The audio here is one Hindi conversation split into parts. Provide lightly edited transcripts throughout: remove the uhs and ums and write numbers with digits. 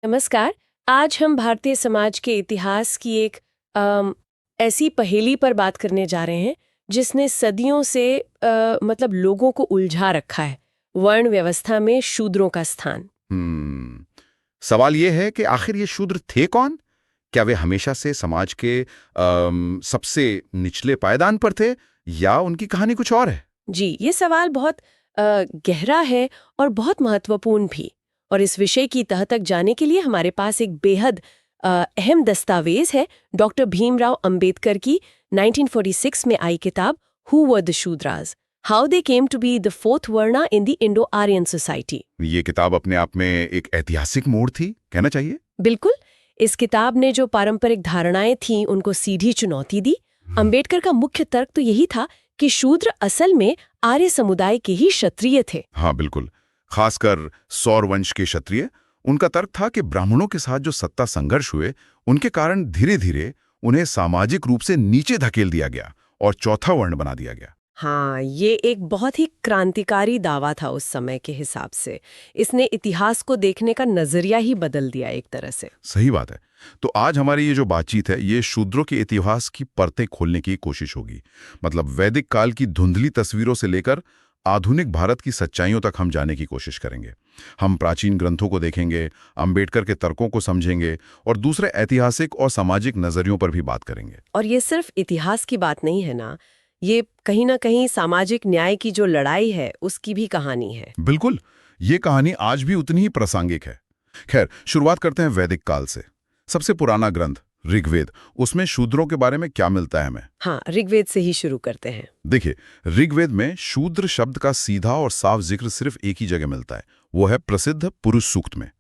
नमस्कार। आज हम भारतीय समाज के इतिहास की एक ऐसी पहेली पर बात करने जा रहे हैं जिसने सदियों से मतलब लोगों को उलझा रखा है। वर्ण व्यवस्था में शूद्रों का स्थान। हम्म सवाल ये है कि आखिर ये शूद्र थे कौन? क्या वे हमेशा से समाज के सबसे निचले पायदान पर थे या उनकी कहानी कुछ और है? जी, ये सवाल बहुत गहरा है और बहुत महत्वपूर्ण भी। और इस विषय की तह तक जाने के लिए हमारे पास एक बेहद अहम दस्तावेज है, डॉक्टर भीमराव अंबेडकर की 1946 में आई किताब who were the Shudras, how they came to be the fourth varna in the Indo Aryan society. ये किताब अपने आप में एक ऐतिहासिक मोड़ थी, कहना चाहिए। बिल्कुल। इस किताब ने जो पारंपरिक धारणाएं थीं उनको सीधी चुनौती दी। अंबेडकर का मुख्य तर्क तो यही था कि शूद्र असल में आर्य समुदाय के ही क्षत्रिय थे। हाँ बिल्कुल, खासकर सौर वंश के क्षत्रिय। उनका तर्क था कि ब्राह्मणों के साथ जो सत्ता संघर्ष हुए उनके कारण धीरे धीरे उन्हें सामाजिक रूप से नीचे धकेल दिया गया और चौथा वर्ण बना दिया गया। हाँ, ये एक बहुत ही क्रांतिकारी दावा था उस समय के हिसाब से। इसने इतिहास को देखने का नजरिया ही बदल दिया एक तरह से। सही बात है। तो आज हमारी ये जो बातचीत है ये शूद्रों के इतिहास की परतें खोलने की कोशिश होगी। मतलब वैदिक काल की धुंधली तस्वीरों से लेकर आधुनिक भारत की सच्चाइयों तक हम जाने की कोशिश करेंगे। हम प्राचीन ग्रंथों को देखेंगे, अंबेडकर के तर्कों को समझेंगे और दूसरे ऐतिहासिक और सामाजिक नजरियों पर भी बात करेंगे। और ये सिर्फ इतिहास की बात नहीं है ना, ये कहीं ना कहीं सामाजिक न्याय की जो लड़ाई है उसकी भी कहानी है। बिल्कुल, ये कहानी आज भी उतनी ही प्रासंगिक है। खैर, शुरुआत करते हैं वैदिक काल से। सबसे पुराना ग्रंथ ऋग्वेद, उसमें शूद्रों के बारे में क्या मिलता है हमें? हाँ, ऋग्वेद से ही शुरू करते हैं। देखिए, ऋग्वेद में शूद्र शब्द का सीधा और साफ जिक्र सिर्फ एक ही जगह मिलता है, वो है प्रसिद्ध पुरुष सूक्त में।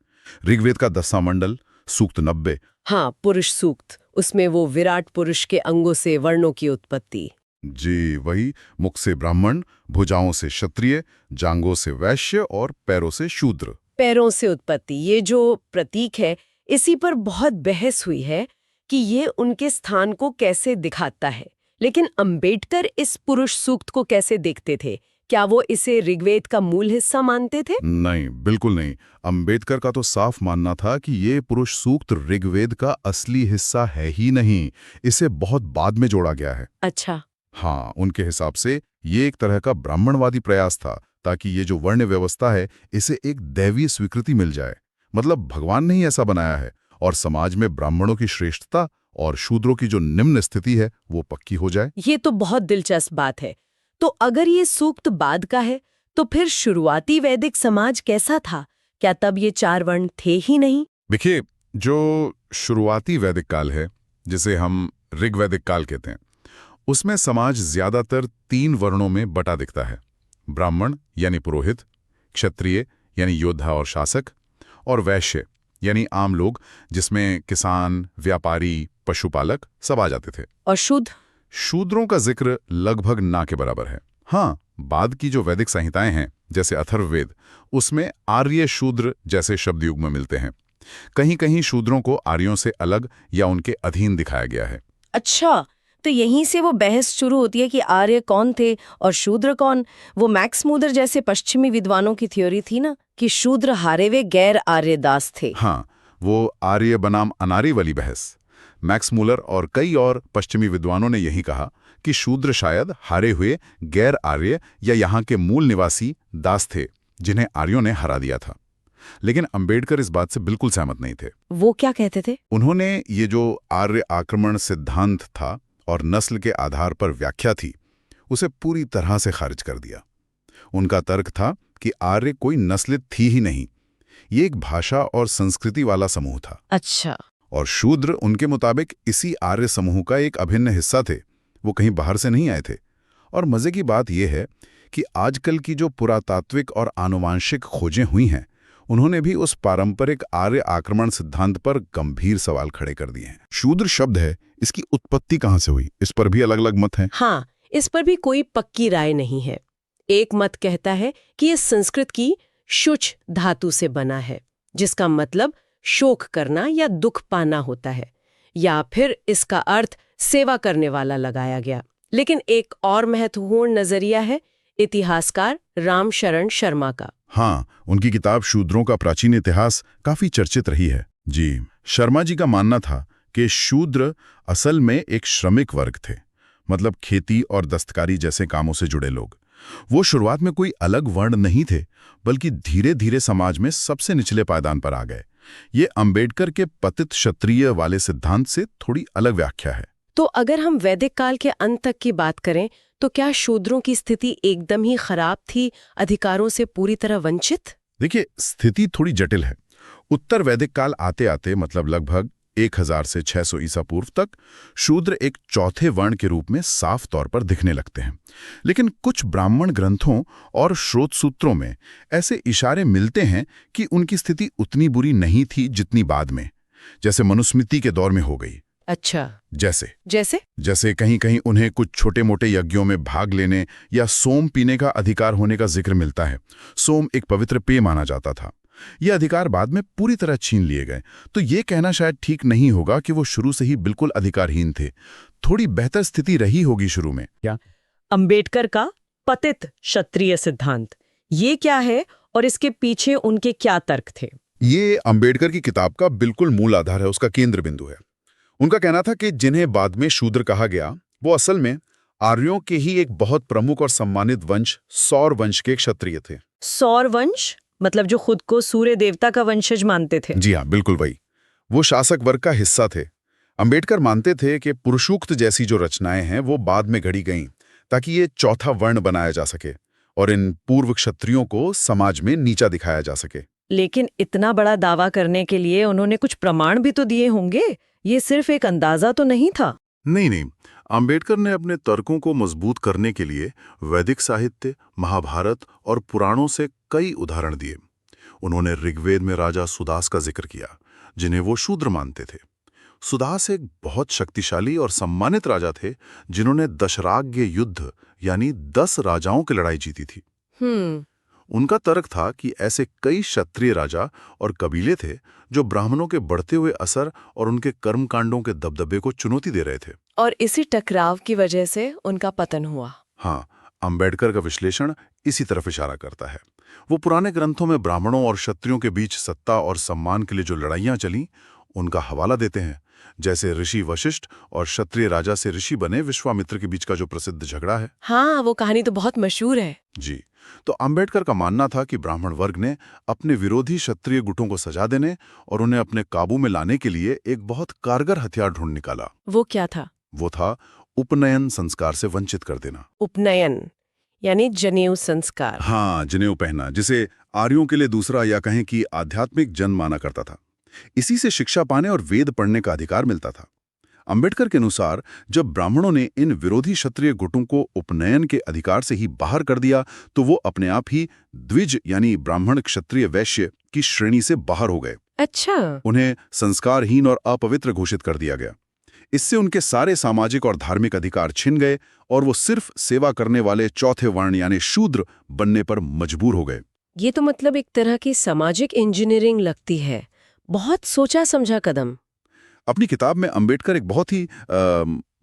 ऋग्वेद का 10वां मंडल, सूक्त 90। हाँ, पुरुष सूक्त, उसमें वो विराट पुरुष के अंगों से वर्णों की उत्पत्ति। जी वही, मुख से ब्राह्मण, भुजाओं से क्षत्रिय, जांघों से वैश्य और पैरों से शूद्र। पैरों से उत्पत्ति, ये जो प्रतीक है, इसी पर बहुत बहस हुई है कि ये उनके स्थान को कैसे दिखाता है। लेकिन अंबेडकर इस पुरुष सूक्त को कैसे देखते थे? क्या वो इसे ऋग्वेद का मूल हिस्सा मानते थे? नहीं, बिल्कुल नहीं। अंबेडकर का तो साफ मानना था कि ये पुरुष सूक्त ऋग्वेद का असली हिस्सा है ही नहीं, इसे बहुत बाद में जोड़ा गया है। अच्छा। हाँ, उनके हिसाब से ये एक तरह का ब्राह्मणवादी प्रयास था, ताकि ये जो वर्ण व्यवस्था है इसे एक दैवीय स्वीकृति मिल जाए। मतलब भगवान ने ही ऐसा बनाया है और समाज में ब्राह्मणों की श्रेष्ठता और शूद्रों की जो निम्न स्थिति है वो पक्की हो जाए। ये तो बहुत दिलचस्प बात है। तो अगर ये सूक्त बाद का है, तो फिर शुरुआती वैदिक समाज कैसा था? क्या तब ये चार वर्ण थे ही नहीं? देखिए, जो शुरुआती वैदिक काल है, जिसे हम ऋग्वैदिक काल कहते हैं, उसमें समाज ज्यादातर 3 वर्णों में बटा दिखता है। ब्राह्मण यानी पुरोहित, क्षत्रिय यानी योद्धा और शासक, और वैश्य यानी आम लोग, जिसमें किसान, व्यापारी, पशुपालक सब आ जाते थे। और शुद्ध? शूद्रों का जिक्र लगभग ना के बराबर है। हाँ, बाद की जो वैदिक संहिताएं हैं जैसे अथर्ववेद, उसमें आर्य शूद्र जैसे शब्द युग में मिलते हैं। कहीं कहीं शूद्रों को आर्यों से अलग या उनके अधीन दिखाया गया है। अच्छा, तो यहीं से वो बहस शुरू होती है कि आर्य कौन थे और शूद्र कौन। वो मैक्स मूदर जैसे पश्चिमी विद्वानों की थ्योरी थी ना कि शूद्र हारे हुए गैर आर्य दास थे। हाँ, वो आर्य बनाम अनार्य वाली बहस। मैक्स मूलर और कई और पश्चिमी विद्वानों ने यही कहा कि शूद्र शायद हारे हुए गैर आर्य या यहाँ के मूल निवासी दास थे जिन्हें आर्यों ने हरा दिया था। लेकिन अंबेडकर इस बात से बिल्कुल सहमत नहीं थे। वो क्या कहते थे? उन्होंने ये जो आर्य आक्रमण सिद्धांत था और नस्ल के आधार पर व्याख्या थी, उसे पूरी तरह से खारिज कर दिया। उनका तर्क था कि आर्य कोई नस्ल थी ही नहीं, ये एक भाषा और संस्कृति वाला समूह था। अच्छा। और शूद्र उनके मुताबिक इसी आर्य समूह का एक अभिन्न हिस्सा थे, वो कहीं बाहर से नहीं आए थे। और मजे की बात यह है कि आजकल की जो पुरातात्विक और आनुवांशिक खोजें हुई हैं, उन्होंने भी उस पारंपरिक आर्य आक्रमण सिद्धांत पर गंभीर सवाल खड़े कर दिए हैं। शूद्र शब्द है, इसकी उत्पत्ति कहाँ से हुई, इस पर भी अलग अलग मत हैं। हाँ, इस पर भी कोई पक्की राय नहीं है। एक मत कहता है कि ये संस्कृत की शुच धातु से बना है, जिसका मतलब शोक करना या दुख पाना होता है, या फिर इसका अर्थ सेवा करने वाला लगाया गया। लेकिन एक और महत्वपूर्ण नजरिया है इतिहासकार रामशरण शर्मा का। हाँ, उनकी किताब शूद्रों का प्राचीन इतिहास काफी चर्चित रही है। जी, शर्मा जी का मानना था कि शूद्र असल में एक श्रमिक वर्ग थे, मतलब खेती और दस्तकारी जैसे कामों से जुड़े लोग। वो शुरुआत में कोई अलग वर्ण नहीं थे, बल्कि धीरे धीरे समाज में सबसे निचले पायदान पर आ गए। ये अंबेडकर के पतित क्षत्रिय वाले सिद्धांत से थोड़ी अलग व्याख्या है। तो अगर हम वैदिक काल के अंत तक की बात करें तो क्या शूद्रों की स्थिति एकदम ही खराब थी, अधिकारों से पूरी तरह वंचित? देखिए, स्थिति थोड़ी जटिल है। उत्तर वैदिक काल आते आते मतलब लगभग 1000 से 600 ईसा पूर्व तक शूद्र एक चौथे वर्ण के रूप में साफ तौर पर दिखने लगते हैं। लेकिन कुछ ब्राह्मण ग्रंथों और स्रोत सूत्रों में ऐसे इशारे मिलते हैं कि उनकी स्थिति उतनी बुरी नहीं थी जितनी बाद में, जैसे मनुस्मृति के दौर में हो गई। अच्छा, जैसे कहीं कहीं उन्हें कुछ छोटे मोटे यज्ञों में भाग लेने या सोम पीने का अधिकार होने का जिक्र मिलता है। सोम एक पवित्र पेय माना जाता था। ये अधिकार बाद में पूरी तरह छीन लिए गए। तो ये कहना शायद ठीक नहीं होगा कि वो शुरू से ही बिल्कुल अधिकारहीन थे। थोड़ी बेहतर स्थिति रही होगी शुरू में। क्या अंबेडकर का पतित क्षत्रिय सिद्धांत ये क्या है और इसके पीछे उनके क्या तर्क थे? ये अंबेडकर की किताब का बिल्कुल मूल आधार है, उसका केंद्र बिंदु है। उनका कहना था कि जिन्हें बाद में शूद्र कहा गया वो असल में आर्यों के ही एक बहुत प्रमुख और सम्मानित वंश सौर वंश के क्षत्रिय थे। सौर वंश मतलब जो खुद को सूर्य देवता का वंशज मानते थे? जी हाँ, बिल्कुल वही। वो शासक वर्ग का हिस्सा थे। अंबेडकर मानते थे कि पुरुषूक्त जैसी जो रचनाएं हैं वो बाद में घड़ी गईं ताकि ये चौथा वर्ण बनाया जा सके और इन पूर्व क्षत्रियों को समाज में नीचा दिखाया जा सके। लेकिन इतना बड़ा दावा करने के लिए उन्होंने कुछ प्रमाण भी तो दिए होंगे। ये सिर्फ एक अंदाजा तो नहीं था। नहीं, अंबेडकर ने अपने तर्कों को मजबूत करने के लिए वैदिक साहित्य, महाभारत और पुराणों से कई उदाहरण दिए। उन्होंने ऋग्वेद में राजा सुदास का जिक्र किया, जिन्हें वो शूद्र मानते थे। सुदास एक बहुत शक्तिशाली और सम्मानित राजा थे, जिन्होंने दशराज्य युद्ध यानी 10 राजाओं की लड़ाई जीती थी। उनका तर्क था कि ऐसे कई क्षत्रिय राजा और कबीले थे जो ब्राह्मणों के बढ़ते हुए असर और उनके कर्मकांडों के दबदबे को चुनौती दे रहे थे। और इसी टकराव की वजह से उनका पतन हुआ। हाँ, अंबेडकर का विश्लेषण इसी तरफ इशारा करता है। वो पुराने ग्रंथों में ब्राह्मणों और क्षत्रियों के बीच सत्ता और सम्मान के लिए जो लड़ाइयां चली उनका हवाला देते हैं, जैसे ऋषि वशिष्ठ और क्षत्रिय राजा से ऋषि बने विश्वामित्र के बीच का जो प्रसिद्ध झगड़ा है। हाँ, वो कहानी तो बहुत मशहूर है। जी, तो अंबेडकर का मानना था कि ब्राह्मण वर्ग ने अपने विरोधी क्षत्रिय गुटों को सजा देने और उन्हें अपने काबू में लाने के लिए एक बहुत कारगर हथियार ढूंढ निकाला। वो क्या था? वो था उपनयन संस्कार से वंचित कर देना। उपनयन यानी जनेऊ संस्कार। हाँ, जनेऊ पहनना, जिसे आर्यों के लिए दूसरा या कहें कि आध्यात्मिक जन्म माना करता था। इसी से शिक्षा पाने और वेद पढ़ने का अधिकार मिलता था। अंबेडकर के अनुसार जब ब्राह्मणों ने इन विरोधी क्षत्रिय गुटों को उपनयन के अधिकार से ही बाहर कर दिया तो वो अपने आप ही द्विज यानी ब्राह्मण क्षत्रिय वैश्य की श्रेणी से बाहर हो गए। अच्छा। उन्हें संस्कारहीन और अपवित्र घोषित कर दिया गया। इससे उनके सारे सामाजिक और धार्मिक अधिकार छिन गए और वो सिर्फ सेवा करने वाले चौथे वर्ण यानी शूद्र बनने पर मजबूर हो गए। ये तो मतलब एक तरह की सामाजिक इंजीनियरिंग लगती है। बहुत सोचा समझा कदम। अपनी किताब में अंबेडकर एक बहुत ही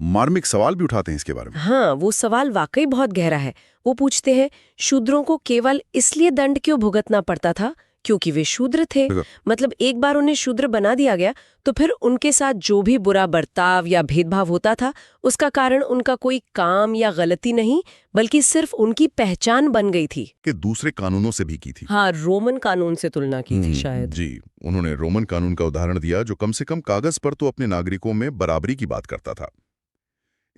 मार्मिक सवाल भी उठाते हैं इसके बारे में। हाँ, वो सवाल वाकई बहुत गहरा है। वो पूछते हैं, शूद्रों को केवल इसलिए दंड क्यों भुगतना पड़ता था क्योंकि वे शूद्र थे? मतलब एक बार उन्हें शूद्र बना दिया गया तो फिर उनके साथ जो भी बुरा बर्ताव या भेदभाव होता था उसका कारण उनका कोई काम या गलती नहीं बल्कि सिर्फ उनकी पहचान बन गई थी कि दूसरे कानूनों से भी की थी। हाँ, रोमन कानून से तुलना की थी शायद। जी, उन्होंने रोमन कानून का उदाहरण दिया जो कम से कम कागज पर तो अपने नागरिकों में बराबरी की बात करता था।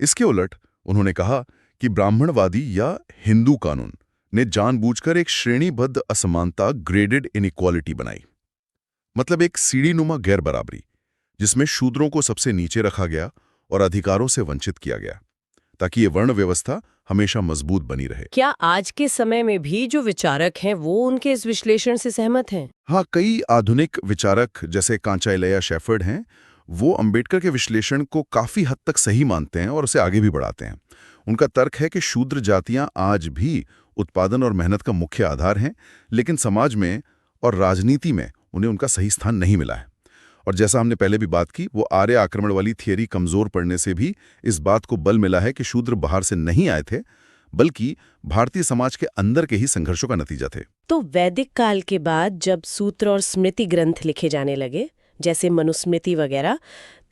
इसके उलट उन्होंने कहा कि ब्राह्मणवादी या हिंदू कानून ने जानबूझकर एक श्रेणीबद्ध असमानता ग्रेडेड इनइक्वालिटी बनाई, मतलब एक सीढ़ीनुमा गैर बराबरी जिसमें शूद्रों को सबसे नीचे रखा गया और अधिकारों से वंचित किया गया ताकि ये वर्ण व्यवस्था हमेशा मजबूत बनी रहे। क्या आज के समय में भी जो विचारक हैं वो उनके इस विश्लेषण से सहमत हैं? हाँ, कई आधुनिक विचारक जैसे कांचाइलैया शेफर्ड हैं, वो अंबेडकर के विश्लेषण को काफी हद तक सही मानते हैं और उसे आगे भी बढ़ाते हैं। उनका तर्क है कि शूद्र जातियां आज भी उत्पादन और मेहनत का मुख्य आधार हैं, लेकिन समाज में और राजनीति में उन्हें उनका सही स्थान नहीं मिला है। और जैसा हमने पहले भी बात की, वो आर्य आक्रमण वाली थियरी कमजोर पड़ने से भी इस बात को बल मिला है कि शूद्र बाहर से नहीं आए थे बल्कि भारतीय समाज के अंदर के ही संघर्षों का नतीजा थे। तो वैदिक काल के बाद जब सूत्र और स्मृति ग्रंथ लिखे जाने लगे, जैसे मनुस्मृति वगैरह,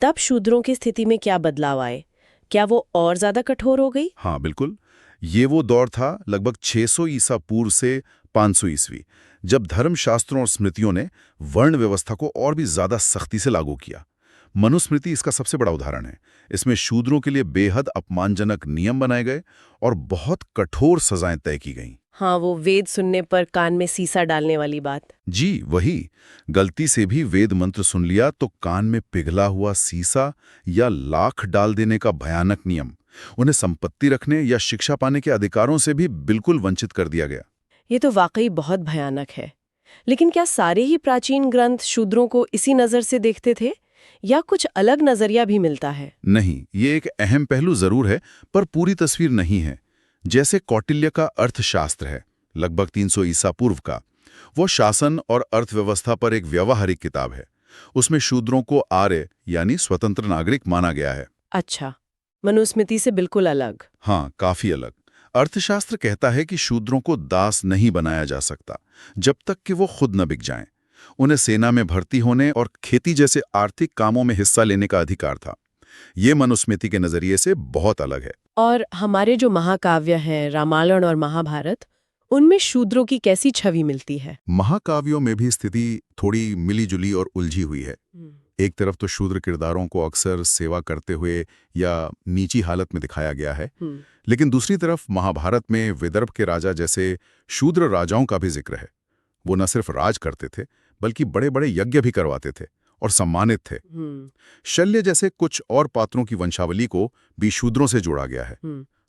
तब शूद्रों की स्थिति में क्या बदलाव आए? क्या वो और ज्यादा कठोर हो गई? हाँ बिल्कुल, ये वो दौर था लगभग 600 ईसा पूर्व से 500 ईस्वी, जब धर्मशास्त्रों और स्मृतियों ने वर्ण व्यवस्था को और भी ज्यादा सख्ती से लागू किया। मनुस्मृति इसका सबसे बड़ा उदाहरण है। इसमें शूद्रों के लिए बेहद अपमानजनक नियम बनाए गए और बहुत कठोर सजाएं तय की गईं। हाँ, वो वेद सुनने पर कान में सीसा डालने वाली बात। जी वही, गलती से भी वेद मंत्र सुन लिया तो कान में पिघला हुआ सीसा या लाख डाल देने का भयानक नियम। उन्हें संपत्ति रखने या शिक्षा पाने के अधिकारों से भी बिल्कुल वंचित कर दिया गया। ये तो वाकई बहुत भयानक है। लेकिन क्या सारे ही प्राचीन ग्रंथ शूद्रों को इसी नज़र से देखते थे, या कुछ अलग नजरिया भी मिलता है? नहीं, ये एक अहम पहलू जरूर है, पर पूरी तस्वीर नहीं है। जैसे कौटिल्य का अर्थशास्त्र है, लगभग 300 ईसा पूर्व का। वो शासन और अर्थव्यवस्था पर एक व्यावहारिक किताब है। उसमें शूद्रों को आर्य यानी स्वतंत्र नागरिक माना गया है। अच्छा, मनुस्मृति से बिल्कुल अलग। हाँ, काफी अलग। अर्थशास्त्र कहता है कि शूद्रों को दास नहीं बनाया जा सकता जब तक कि वो खुद न बिक जाएं। उन्हें सेना में भर्ती होने और खेती जैसे आर्थिक कामों में हिस्सा लेने का अधिकार था। ये मनुस्मृति के नजरिए से बहुत अलग है। और हमारे जो महाकाव्य हैं, रामायण और महाभारत, उनमें शूद्रों की कैसी छवि मिलती है? महाकाव्यों में भी स्थिति थोड़ी मिलीजुली और उलझी हुई है। एक तरफ तो शूद्र किरदारों को अक्सर सेवा करते हुए या नीची हालत में दिखाया गया है, लेकिन दूसरी तरफ महाभारत में विदर्भ के राजा जैसे शूद्र राजाओं का भी जिक्र है। वो न सिर्फ राज करते थे, बल्कि बड़े बड़े यज्ञ भी करवाते थे और सम्मानित थे। शल्य जैसे कुछ और पात्रों की वंशावली को भी शूद्रों से जोड़ा गया है।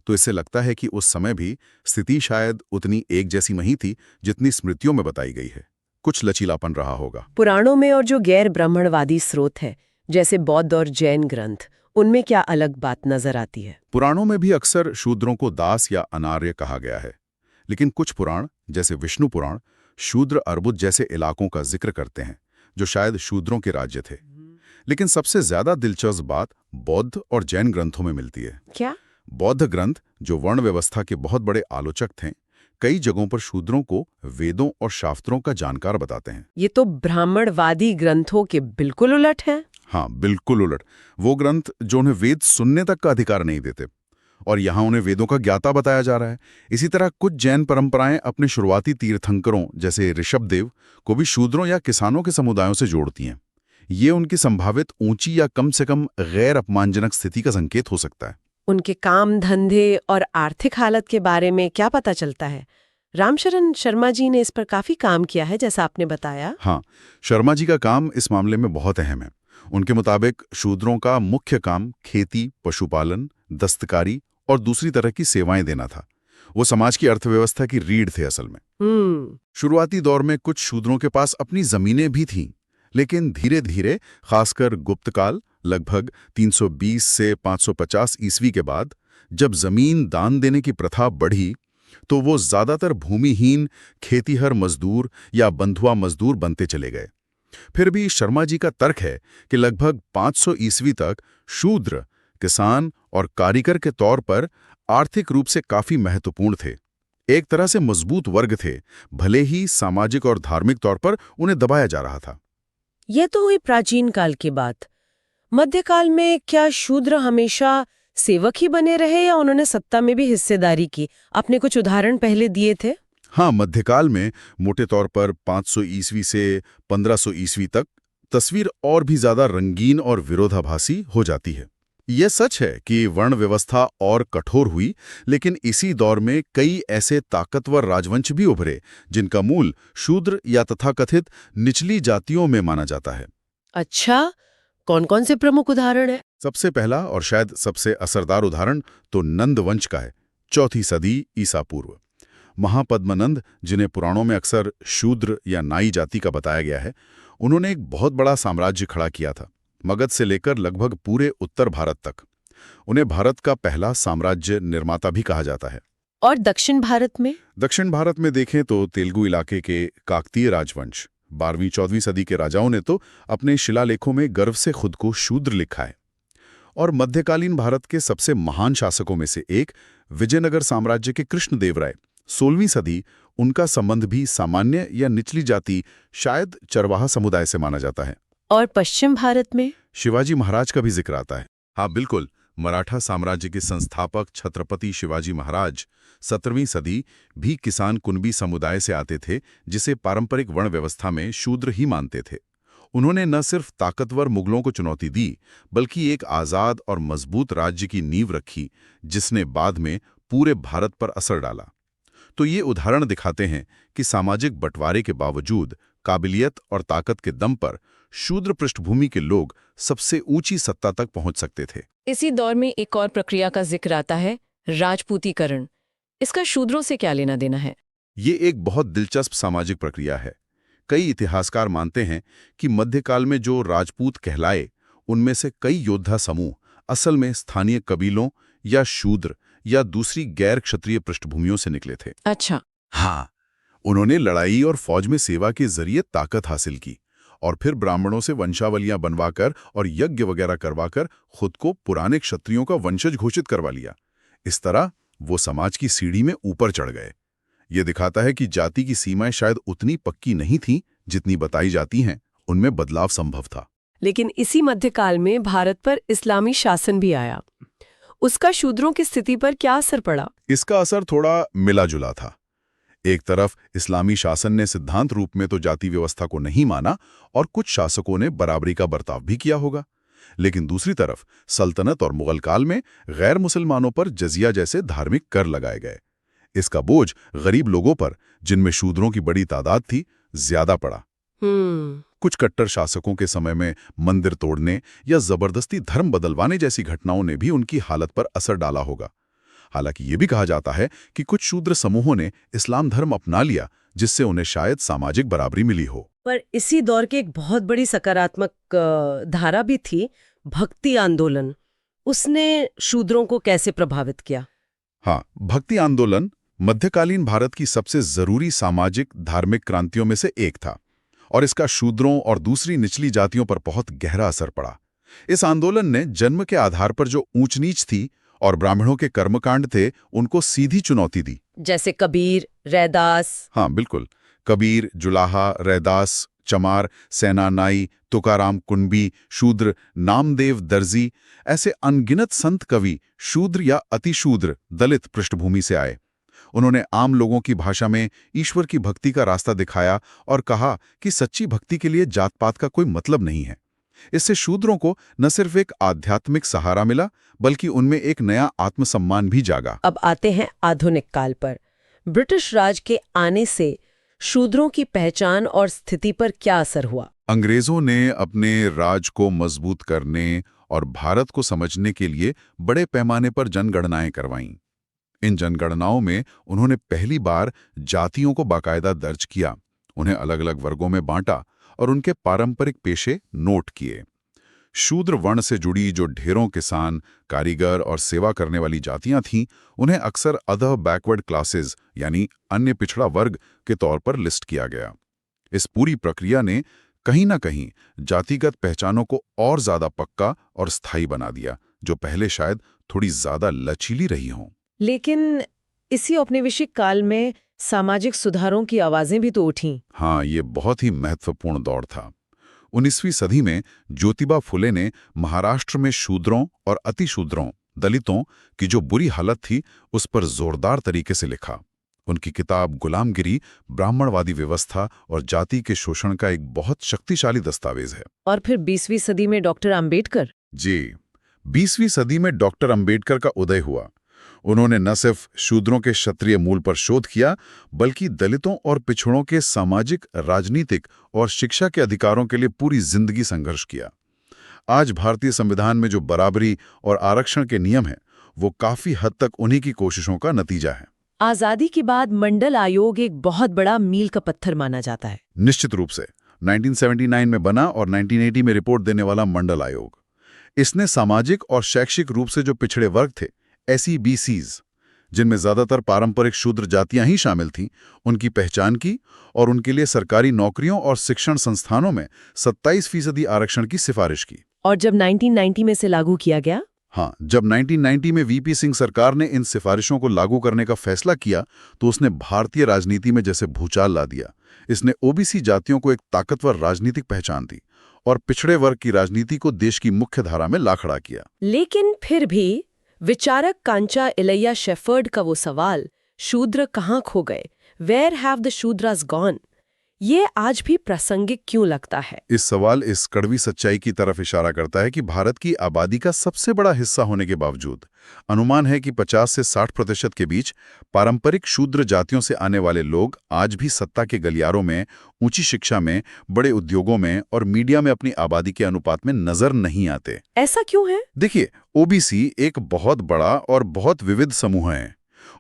तो इससे लगता है कि उस समय भी स्थिति शायद उतनी एक जैसी नहीं थी जितनी स्मृतियों में बताई गई है। कुछ लचीलापन रहा होगा। पुराणों में और जो गैर ब्राह्मणवादी स्रोत है, जैसे बौद्ध और जैन ग्रंथ, उनमें क्या अलग बात नजर आती है? पुराणों में भी अक्सर शूद्रों को दास या अनार्य कहा गया है, लेकिन कुछ पुराण जैसे विष्णु पुराण शूद्र अर्बुद जैसे इलाकों का जिक्र करते हैं जो शायद शूद्रों के राज्य थे। लेकिन सबसे ज्यादा दिलचस्प बात बौद्ध और जैन ग्रंथों में मिलती है। क्या? बौद्ध ग्रंथ, जो वर्ण व्यवस्था के बहुत बड़े आलोचक थे, कई जगहों पर शूद्रों को वेदों और शास्त्रों का जानकार बताते हैं। ये तो ब्राह्मणवादी ग्रंथों के बिल्कुल उलट है। हाँ, बिल्कुल उलट। वो ग्रंथ जो उन्हें वेद सुनने तक का अधिकार नहीं देते, और यहाँ उन्हें वेदों का ज्ञाता बताया जा रहा है। इसी तरह कुछ जैन परंपराएं अपने शुरुआती तीर्थंकरों जैसे ऋषभदेव को भी शूद्रों या किसानों के समुदायों से जोड़ती हैं। ये उनकी संभावित ऊंची या कम से कम गैर अपमानजनक स्थिति का संकेत हो सकता है। उनके काम धंधे और आर्थिक हालत के बारे में क्या पता चलता है? रामशरण शर्मा जी ने इस पर काफी काम किया है, जैसा आपने बताया। हाँ, शर्मा जी का काम इस मामले में बहुत अहम है। उनके मुताबिक शूद्रों का मुख्य काम खेती, पशुपालन, दस्तकारी और दूसरी तरह की सेवाएं देना था। वो समाज की अर्थव्यवस्था की रीढ़ थे असल में। शुरुआती दौर में कुछ शूद्रों के पास अपनी जमीनें भी थीं, लेकिन धीरे धीरे, खासकर गुप्तकाल लगभग 320 से 550 ईस्वी के बाद, जब जमीन दान देने की प्रथा बढ़ी, तो वो ज्यादातर भूमिहीन खेतीहर मजदूर या बंधुआ मजदूर बनते चले गए। फिर भी शर्मा जी का तर्क है कि लगभग 500 ईस्वी तक शूद्र किसान और कारीगर के तौर पर आर्थिक रूप से काफी महत्वपूर्ण थे। एक तरह से मजबूत वर्ग थे, भले ही सामाजिक और धार्मिक तौर पर उन्हें दबाया जा रहा था। यह तो हुई प्राचीन काल की बात। मध्यकाल में क्या शूद्र हमेशा सेवक ही बने रहे, या उन्होंने सत्ता में भी हिस्सेदारी की? आपने कुछ उदाहरण पहले दिए थे। हाँ, मध्यकाल में मोटे तौर पर 500 ईस्वी से 1500 ईस्वी तक तस्वीर और भी ज्यादा रंगीन और विरोधाभासी हो जाती है। यह सच है कि वर्ण व्यवस्था और कठोर हुई, लेकिन इसी दौर में कई ऐसे ताकतवर राजवंश भी उभरे जिनका मूल शूद्र या तथाकथित निचली जातियों में माना जाता है। अच्छा, कौन कौन से प्रमुख उदाहरण है? सबसे पहला और शायद सबसे असरदार उदाहरण तो नंद वंश का है, 4वीं सदी ईसा पूर्व। महापद्मनंद, जिन्हें पुराणों में अक्सर शूद्र या नाई जाति का बताया गया है, उन्होंने एक बहुत बड़ा साम्राज्य खड़ा किया था, मगध से लेकर लगभग पूरे उत्तर भारत तक। उन्हें भारत का पहला साम्राज्य निर्माता भी कहा जाता है। और दक्षिण भारत में? दक्षिण भारत में देखें तो तेलुगु इलाके के काकतीय राजवंश, 12वीं-14वीं सदी के राजाओं ने तो अपने शिलालेखों में गर्व से खुद को शूद्र लिखा है। और मध्यकालीन भारत के सबसे महान शासकों में से एक विजयनगर साम्राज्य के कृष्णदेवराय, 16वीं सदी, उनका संबंध भी सामान्य या निचली जाति, शायद चरवाहा समुदाय से माना जाता है। और पश्चिम भारत में? शिवाजी महाराज का भी जिक्र आता है। हाँ बिल्कुल, मराठा साम्राज्य के संस्थापक छत्रपति शिवाजी महाराज 17वीं सदी भी किसान कुनबी समुदाय से आते थे, जिसे पारंपरिक वर्ण व्यवस्था में शूद्र ही मानते थे। उन्होंने न सिर्फ ताकतवर मुगलों को चुनौती दी, बल्कि एक आज़ाद और मजबूत राज्य की नींव रखी, जिसने बाद में पूरे भारत पर असर डाला। तो ये उदाहरण दिखाते हैं कि सामाजिक बंटवारे के बावजूद काबिलियत और ताकत के दम पर शूद्र पृष्ठभूमि के लोग सबसे ऊंची सत्ता तक पहुंच सकते थे। इसी दौर में एक और प्रक्रिया का जिक्र आता है, राजपूतीकरण। इसका शूद्रों से क्या लेना देना है? ये एक बहुत दिलचस्प सामाजिक प्रक्रिया है। कई इतिहासकार मानते हैं कि मध्यकाल में जो राजपूत कहलाए, उनमें से कई योद्धा समूह असल में स्थानीय कबीलों या शूद्र या दूसरी गैर क्षत्रिय पृष्ठभूमियों से निकले थे। अच्छा। हाँ, उन्होंने लड़ाई और फौज में सेवा के जरिए ताकत हासिल की और फिर ब्राह्मणों से वंशावलियां बनवाकर और यज्ञ वगैरह करवाकर खुद को पुराने क्षत्रियों का वंशज घोषित करवा लिया। इस तरह वो समाज की सीढ़ी में ऊपर चढ़ गए। ये दिखाता है कि जाति की सीमाएं शायद उतनी पक्की नहीं थीं जितनी बताई जाती हैं, उनमें बदलाव संभव था। लेकिन इसी मध्यकाल में भारत पर इस्लामी शासन भी आया। उसका शूद्रों की स्थिति पर क्या असर पड़ा? इसका असर थोड़ा मिला जुला था। एक तरफ इस्लामी शासन ने सिद्धांत रूप में तो जाति व्यवस्था को नहीं माना और कुछ शासकों ने बराबरी का बर्ताव भी किया होगा, लेकिन दूसरी तरफ सल्तनत और मुगल काल में गैर मुसलमानों पर जजिया जैसे धार्मिक कर लगाए गए। इसका बोझ गरीब लोगों पर, जिनमें शूद्रों की बड़ी तादाद थी, ज्यादा पड़ा। कुछ कट्टर शासकों के समय में मंदिर तोड़ने या जबरदस्ती धर्म बदलवाने जैसी घटनाओं ने भी उनकी हालत पर असर डाला होगा। हालांकि ये भी कहा जाता है कि कुछ शूद्र समूहों ने इस्लाम धर्म अपना लिया, जिससे उन्हें शायद सामाजिक बराबरी मिली हो। पर इसी दौर की एक बहुत बड़ी सकारात्मक धारा भी थी, भक्ति आंदोलन। उसने शूद्रों को कैसे प्रभावित किया? हाँ, भक्ति आंदोलन मध्यकालीन भारत की सबसे जरूरी सामाजिक धार्मिक क्रांतियों में से एक था और इसका शूद्रों और दूसरी निचली जातियों पर बहुत गहरा असर पड़ा। इस आंदोलन ने जन्म के आधार पर जो ऊंच नीच थी और ब्राह्मणों के कर्मकांड थे, उनको सीधी चुनौती दी। जैसे कबीर, रैदास। हाँ बिल्कुल, कबीर, जुलाहा, रैदास, चमार, सेनानाई, तुकाराम कुनबी, शूद्र, नामदेव दर्जी, ऐसे अनगिनत संत कवि शूद्र या अतिशूद्र दलित पृष्ठभूमि से आए। उन्होंने आम लोगों की भाषा में ईश्वर की भक्ति का रास्ता दिखाया और कहा कि सच्ची भक्ति के लिए जात पात का कोई मतलब नहीं है। इससे शूद्रों को न सिर्फ एक आध्यात्मिक सहारा मिला, बल्कि उनमें एक नया आत्मसम्मान भी जागा। अब आते हैं आधुनिक काल पर। ब्रिटिश राज के आने से शूद्रों की पहचान और स्थिति पर क्या असर हुआ? अंग्रेजों ने अपने राज को मजबूत करने और भारत को समझने के लिए बड़े पैमाने पर जनगणनाएं करवाईं। इन जनगणनाओं में उन्होंने पहली बार जातियों को बाकायदा दर्ज किया, उन्हें अलग अलग वर्गों में बांटा और उनके पारंपरिक पेशे नोट किए। शूद्र वर्ण से जुड़ी जो ढेरों किसान, कारीगर और सेवा करने वाली जातियां थीं, उन्हें अक्सर अदर बैकवर्ड क्लासेस यानी अन्य पिछड़ा वर्ग के तौर पर लिस्ट किया गया। इस पूरी प्रक्रिया ने कहीं ना कहीं जातिगत पहचानों को और ज्यादा पक्का और स्थायी बना दिया, जो पहले शायद थोड़ी ज्यादा लचीली रही हों। लेकिन इसी औपनिवेशिक काल में सामाजिक सुधारों की आवाजें भी तो उठीं। हाँ, ये बहुत ही महत्वपूर्ण दौर था। 19वीं सदी में ज्योतिबा फुले ने महाराष्ट्र में शूद्रों और अतिशूद्रों, दलितों की जो बुरी हालत थी, उस पर जोरदार तरीके से लिखा। उनकी किताब गुलामगिरी ब्राह्मणवादी व्यवस्था और जाति के शोषण का एक बहुत शक्तिशाली दस्तावेज है। और फिर 20वीं सदी में डॉक्टर अंबेडकर। जी, 20वीं सदी में डॉक्टर अंबेडकर का उदय हुआ। उन्होंने न सिर्फ शूद्रों के क्षत्रिय मूल पर शोध किया, बल्कि दलितों और पिछड़ों के सामाजिक, राजनीतिक और शिक्षा के अधिकारों के लिए पूरी जिंदगी संघर्ष किया। आज भारतीय संविधान में जो बराबरी और आरक्षण के नियम हैं, वो काफी हद तक उन्हीं की कोशिशों का नतीजा है। आजादी के बाद मंडल आयोग एक बहुत बड़ा मील का पत्थर माना जाता है। निश्चित रूप से 1979 में बना और 1980 में रिपोर्ट देने वाला मंडल आयोग, इसने सामाजिक और शैक्षिक रूप से जो पिछड़े वर्ग थे, SEBCs, जिनमें ज्यादातर पारंपरिक शूद्र जातियां ही शामिल थीं, उनकी पहचान की और उनके लिए सरकारी नौकरियों और शिक्षण संस्थानों में 27% आरक्षण की सिफारिश की। और जब 1990 में से लागू किया गया? हाँ, जब 1990 में VP सिंह सरकार ने इन सिफारिशों को लागू करने का फैसला किया, तो उसने भारतीय राजनीति में जैसे भूचाल ला दिया। इसने OBC जातियों को एक ताकतवर राजनीतिक पहचान दी और पिछड़े वर्ग की राजनीति को देश की मुख्य धारा में ला खड़ा किया। लेकिन फिर भी विचारक कांचा इलैया शेफर्ड का वो सवाल, शूद्र कहाँ खो गए, where have the Shudras gone, ये आज भी प्रासंगिक क्यों लगता है? इस सवाल इस कड़वी सच्चाई की तरफ इशारा करता है कि भारत की आबादी का सबसे बड़ा हिस्सा होने के बावजूद अनुमान है कि 50 से 60% के बीच पारंपरिक शूद्र जातियों से आने वाले लोग आज भी सत्ता के गलियारों में, ऊंची शिक्षा में, बड़े उद्योगों में और मीडिया में अपनी आबादी के अनुपात में नजर नहीं आते। ऐसा क्यों है? देखिए, ओबीसी एक बहुत बड़ा और बहुत विविध समूह है।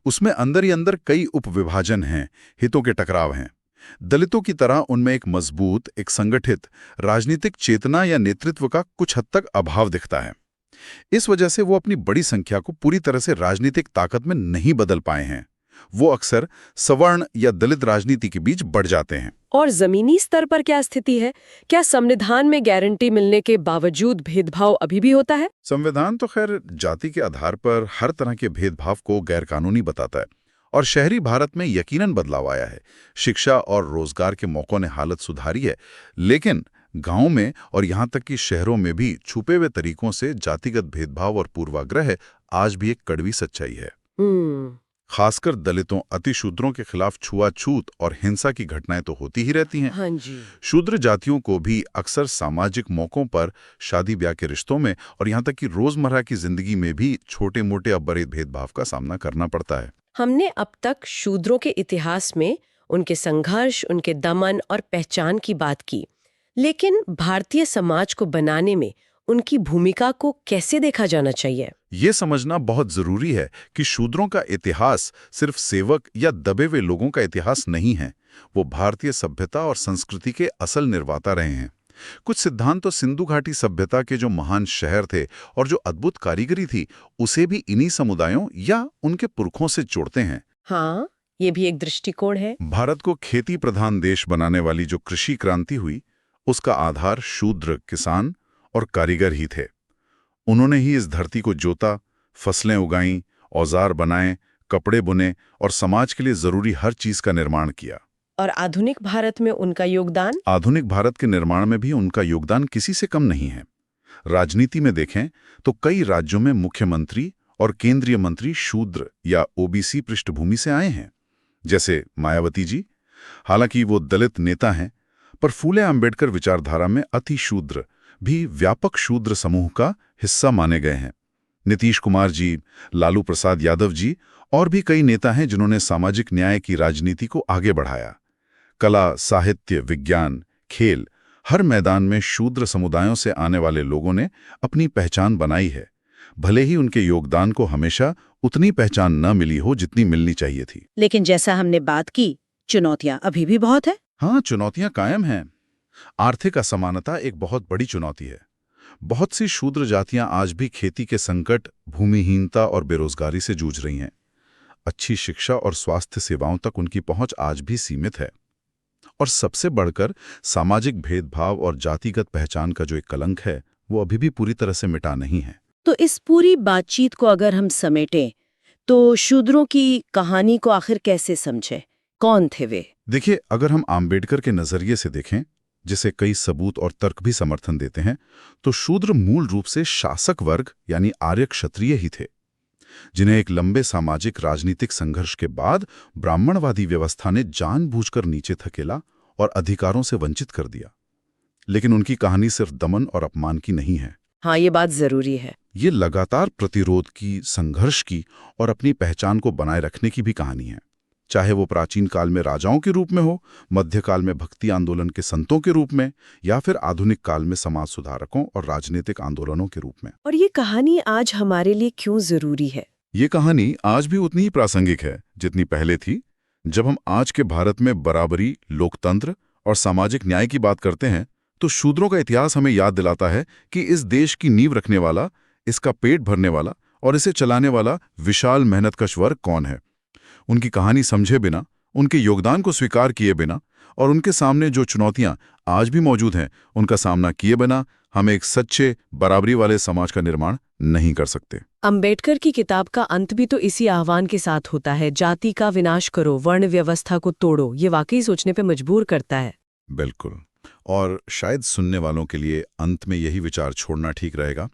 उसमें अंदर ही अंदर कई उपविभाजन हैं, हितों के टकराव हैं। दलितों की तरह उनमें एक मजबूत, एक संगठित राजनीतिक चेतना या नेतृत्व का कुछ हद तक अभाव दिखता है। इस वजह से वो अपनी बड़ी संख्या को पूरी तरह से राजनीतिक ताकत में नहीं बदल पाए हैं। वो अक्सर सवर्ण या दलित राजनीति के बीच बढ़ जाते हैं। और जमीनी स्तर पर क्या स्थिति है? क्या संविधान में गारंटी मिलने के बावजूद भेदभाव अभी भी होता है? संविधान तो खैर जाति के आधार पर हर तरह के भेदभाव को गैरकानूनी बताता है और शहरी भारत में यकीनन बदलाव आया है। शिक्षा और रोजगार के मौकों ने हालत सुधारी है, लेकिन गांव में और यहां तक कि शहरों में भी छुपे हुए तरीकों से जातिगत भेदभाव और पूर्वाग्रह आज भी एक कड़वी सच्चाई है। खासकर दलितों, अतिशूद्रों के खिलाफ छुआछूत और हिंसा की घटनाएं तो होती ही रहती हैं। हाँ जी। शूद्र जातियों को भी अक्सर सामाजिक मौकों पर, शादी ब्याह के रिश्तों में और यहां तक कि रोजमर्रा की जिंदगी में भी छोटे मोटे अपरिचित भेदभाव का सामना करना पड़ता है। हमने अब तक शूद्रों के इतिहास में उनके संघर्ष, उनके दमन और पहचान की बात की, लेकिन भारतीय समाज को बनाने में उनकी भूमिका को कैसे देखा जाना चाहिए? ये समझना बहुत जरूरी है कि शूद्रों का इतिहास सिर्फ सेवक या दबे हुए लोगों का इतिहास नहीं है। वो भारतीय सभ्यता और संस्कृति के असल निर्माता रहे हैं। कुछ सिद्धांत तो सिंधु घाटी सभ्यता के जो महान शहर थे और जो अद्भुत कारीगरी थी, उसे भी इन्हीं समुदायों या उनके पुरखों से जोड़ते हैं। हाँ, ये भी एक दृष्टिकोण है। भारत को खेती प्रधान देश बनाने वाली जो कृषि क्रांति हुई, उसका आधार शूद्र, किसान और कारीगर ही थे। उन्होंने ही इस धरती को जोता, फसलें उगाईं, औजार बनाए, कपड़े बुने और समाज के लिए जरूरी हर चीज का निर्माण किया। और आधुनिक भारत में उनका योगदान? आधुनिक भारत के निर्माण में भी उनका योगदान किसी से कम नहीं है। राजनीति में देखें तो कई राज्यों में मुख्यमंत्री और केंद्रीय मंत्री शूद्र या ओबीसी पृष्ठभूमि से आए हैं, जैसे मायावती जी। हालांकि वो दलित नेता हैं, पर फूले अंबेडकर विचारधारा में अति शूद्र भी व्यापक शूद्र समूह का हिस्सा माने गए हैं। नीतीश कुमार जी, लालू प्रसाद यादव जी और भी कई नेता हैं जिन्होंने सामाजिक न्याय की राजनीति को आगे बढ़ाया। कला, साहित्य, विज्ञान, खेल, हर मैदान में शूद्र समुदायों से आने वाले लोगों ने अपनी पहचान बनाई है, भले ही उनके योगदान को हमेशा उतनी पहचान न मिली हो जितनी मिलनी चाहिए थी। लेकिन जैसा हमने बात की, चुनौतियां अभी भी बहुत है। हाँ, चुनौतियां कायम हैं। आर्थिक असमानता एक बहुत बड़ी चुनौती है। बहुत सी शूद्र जातियां आज भी खेती के संकट, भूमिहीनता और बेरोजगारी से जूझ रही हैं। अच्छी शिक्षा और स्वास्थ्य सेवाओं तक उनकी पहुंच आज भी सीमित है। और सबसे बढ़कर सामाजिक भेदभाव और जातिगत पहचान का जो एक कलंक है, वो अभी भी पूरी तरह से मिटा नहीं है। तो इस पूरी बातचीत को अगर हम समेटें, तो शूद्रों की कहानी को आखिर कैसे समझें? कौन थे वे? देखिए, अगर हम आम्बेडकर के नजरिए से देखें, जिसे कई सबूत और तर्क भी समर्थन देते हैं, तो शूद्र मूल रूप से शासक वर्ग यानी आर्य क्षत्रिय ही थे, जिन्हें एक लंबे सामाजिक राजनीतिक संघर्ष के बाद ब्राह्मणवादी व्यवस्था ने जानबूझकर नीचे धकेला और अधिकारों से वंचित कर दिया। लेकिन उनकी कहानी सिर्फ दमन और अपमान की नहीं है। हाँ, ये बात जरूरी है। ये लगातार प्रतिरोध की, संघर्ष की और अपनी पहचान को बनाए रखने की भी कहानी है। चाहे वो प्राचीन काल में राजाओं के रूप में हो, मध्यकाल में भक्ति आंदोलन के संतों के रूप में, या फिर आधुनिक काल में समाज सुधारकों और राजनीतिक आंदोलनों के रूप में। और ये कहानी आज हमारे लिए क्यों जरूरी है? ये कहानी आज भी उतनी ही प्रासंगिक है जितनी पहले थी। जब हम आज के भारत में बराबरी, लोकतंत्र और सामाजिक न्याय की बात करते हैं, तो शूद्रों का इतिहास हमें याद दिलाता है कि इस देश की नींव रखने वाला, इसका पेट भरने वाला और इसे चलाने वाला विशाल मेहनतकश वर्ग कौन है। उनकी कहानी समझे बिना, उनके योगदान को स्वीकार किए बिना और उनके सामने जो चुनौतियां आज भी मौजूद हैं, उनका सामना किए बिना हम एक सच्चे, बराबरी वाले समाज का निर्माण नहीं कर सकते। अंबेडकर की किताब का अंत भी तो इसी आह्वान के साथ होता है, जाति का विनाश करो, वर्ण व्यवस्था को तोड़ो। ये वाकई सोचने पे मजबूर करता है। बिल्कुल। और शायद सुनने वालों के लिए अंत में यही विचार छोड़ना ठीक रहेगा।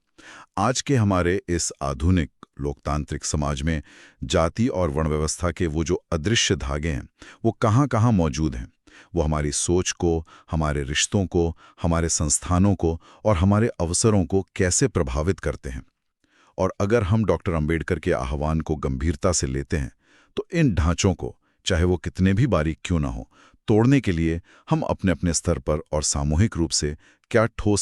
आज के हमारे इस आधुनिक लोकतांत्रिक समाज में जाति और वर्ण व्यवस्था के वो जो अदृश्य धागे हैं, वो कहाँ-कहाँ मौजूद हैं। वो हमारी सोच को, हमारे रिश्तों को, हमारे संस्थानों को और हमारे अवसरों को कैसे प्रभावित करते हैं। और अगर हम डॉक्टर अंबेडकर के आह्वान को गंभीरता से लेते हैं, तो इन ढांचों को, चाहे वो कितने भी बारीक क्यों ना हो, तोड़ने के लिए हम अपने अपने स्तर पर और सामूहिक रूप से क्या ठोस